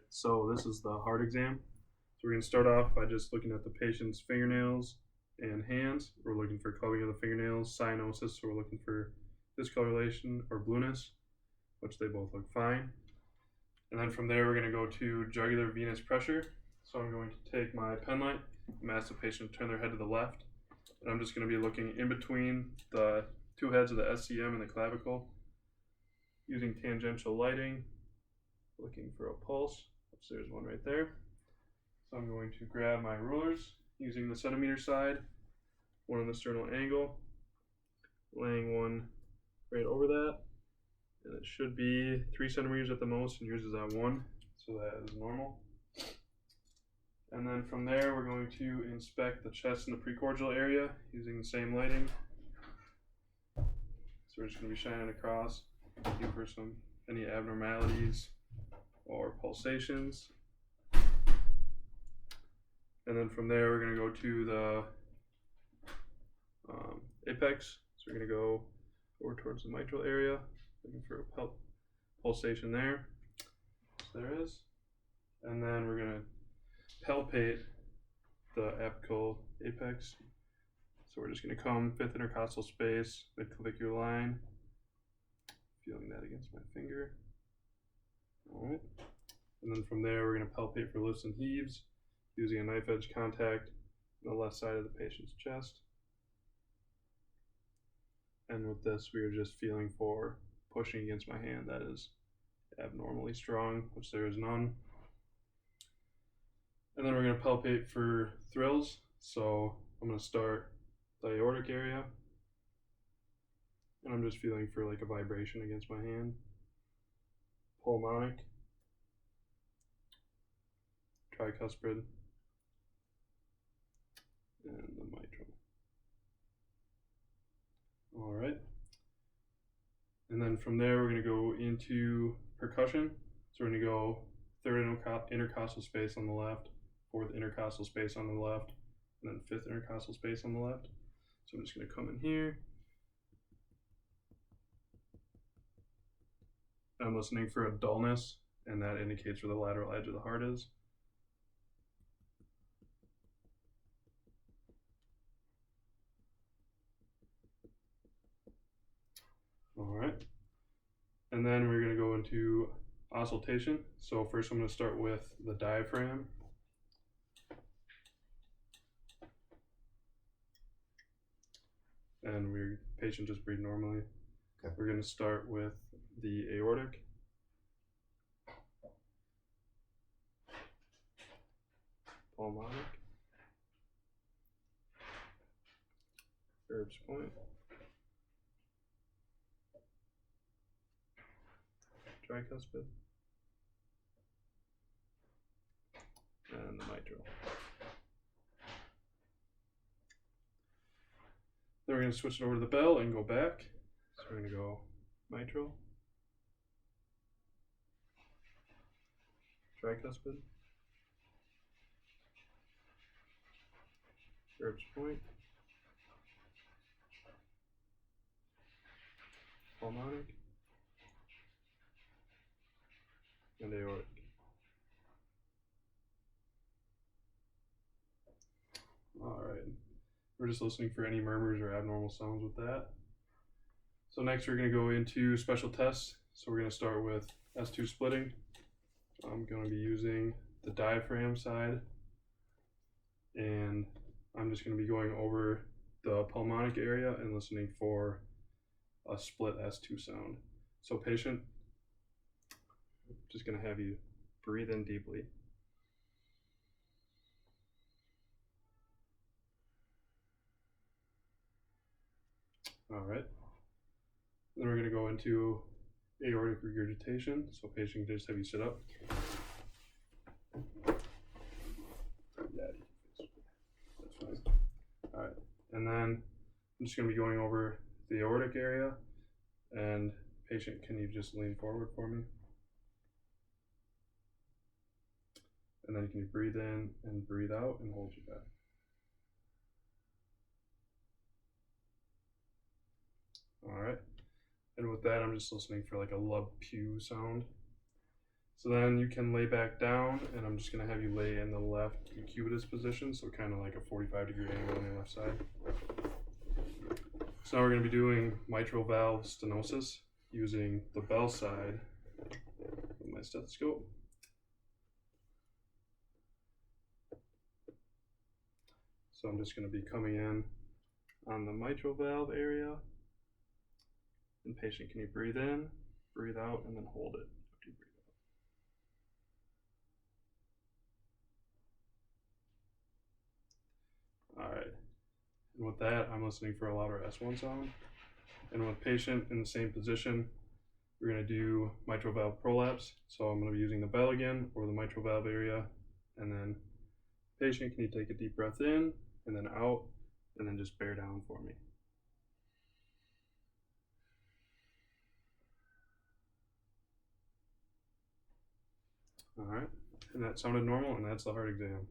so this is the heart exam. So we're going to start off by just looking at the patient's fingernails and hands. We're looking for coloring of the fingernails, cyanosis, so we're looking for discoloration or blueness, which they both look fine. And then from there, we're going to go to jugular venous pressure. So I'm going to take my pen light and ask the patient to turn their head to the left. And I'm just going to be looking in between the two heads of the SCM and the clavicle using tangential lighting, looking for a pulse, which there's one right there. So I'm going to grab my rulers using the centimeter side, one on the sternal angle, laying one right over that, and it should be 3 centimeters at the most, and yours is at 1, so that is normal. And then from there, we're going to inspect the chest and the precordial area using the same lighting. So we're just going to be shining across, looking for any abnormalities or pulsations. And then from there, we're going to go to the apex. So we're going to go over towards the mitral area, looking for a pulsation there. So there is. And then we're going to palpate the apical apex. So we're just going to come 5th intercostal space, mid-clavicular line, feeling that against my finger. All right. And then from there, we're going to palpate for lifts and heaves using a knife edge contact on the left side of the patient's chest. And with this, we are just feeling for pushing against my hand that is abnormally strong, which there is none. And then we're going to palpate for thrills. So I'm going to start the aortic area. And I'm just feeling for like a vibration against my hand. Pulmonic, tricuspid, and the mitral. All right. And then from there, we're going to go into percussion. So we're going to go 3rd intercostal space on the left, 4th intercostal space on the left, and then 5th intercostal space on the left. So I'm just going to come in here. I'm listening for a dullness, and that indicates where the lateral edge of the heart is. All right. And then we're going to go into auscultation. So first I'm going to start with the diaphragm. And patient just breathe normally. Okay. We're going to start with the aortic. Pulmonic. Erb's point. Tricuspid. And the mitral. Then we're going to switch it over to the bell and go back. So we're going to go mitral, tricuspid, Erb's point, pulmonic, and aortic. All right. We're just listening for any murmurs or abnormal sounds with that. So next we're going to go into special tests. So we're going to start with S2 splitting. I'm going to be using the diaphragm side, and I'm just going to be going over the pulmonic area and listening for a split S2 sound. So patient, just going to have you breathe in deeply. All right. Then we're going to go into aortic regurgitation. So patient can just have you sit up. Yeah, that's fine. All right. And then I'm just going to be going over the aortic area. And patient, can you just lean forward for me? And then can you breathe in and breathe out and hold your breath. All right. And with that, I'm just listening for like a lub pew sound. So then you can lay back down, and I'm just going to have you lay in the left decubitus position, so kind of like a 45-degree angle on your left side. So now we're going to be doing mitral valve stenosis using the bell side of my stethoscope. So I'm just going to be coming in on the mitral valve area. And patient, can you breathe in, breathe out, and then hold it after you breathe out. All right. And with that, I'm listening for a louder S1 sound. And with patient in the same position, we're going to do mitral valve prolapse. So I'm going to be using the bell again or the mitral valve area. And then patient, can you take a deep breath in and then out, and then just bear down for me. All right, and that sounded normal, and that's the heart exam.